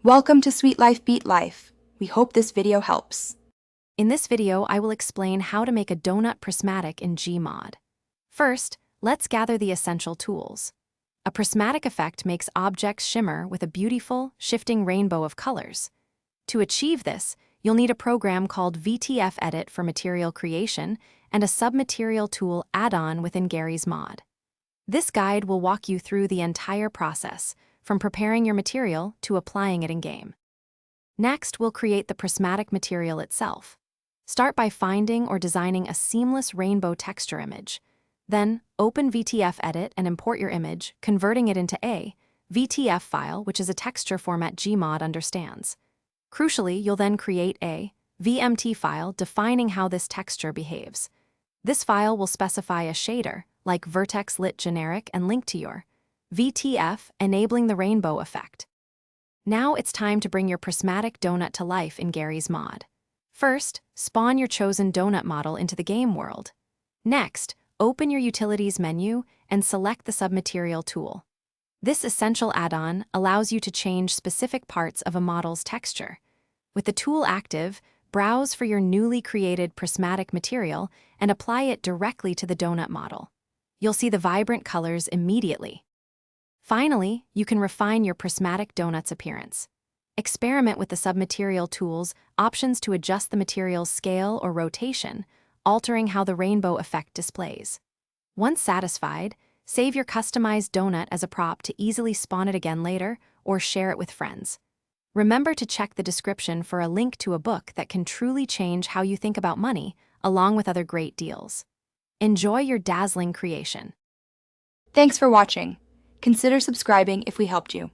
Welcome to Sweet Life Beat Life. We hope this video helps. In this video, I will explain how to make a donut prismatic in Gmod. First, let's gather the essential tools. A prismatic effect makes objects shimmer with a beautiful, shifting rainbow of colors. To achieve this, you'll need a program called VTF Edit for material creation and a submaterial tool add-on within Gary's mod. This guide will walk you through the entire process, from preparing your material to applying it in-game. Next, we'll create the prismatic material itself. Start by finding or designing a seamless rainbow texture image. Then, open VTF Edit and import your image, converting it into a VTF file, which is a texture format Gmod understands. Crucially, you'll then create a VMT file defining how this texture behaves. This file will specify a shader, like Vertex Lit Generic, and link to your VTF, enabling the rainbow effect. Now it's time to bring your prismatic donut to life in Gary's mod. First, spawn your chosen donut model into the game world. Next, open your Utilities menu and select the Submaterial tool. This essential add-on allows you to change specific parts of a model's texture. With the tool active, browse for your newly created prismatic material and apply it directly to the donut model. You'll see the vibrant colors immediately. Finally, you can refine your prismatic donut's appearance. Experiment with the submaterial tool's options to adjust the material's scale or rotation, altering how the rainbow effect displays. Once satisfied, save your customized donut as a prop to easily spawn it again later or share it with friends. Remember to check the description for a link to a book that can truly change how you think about money, along with other great deals. Enjoy your dazzling creation. Thanks for watching. Consider subscribing if we helped you.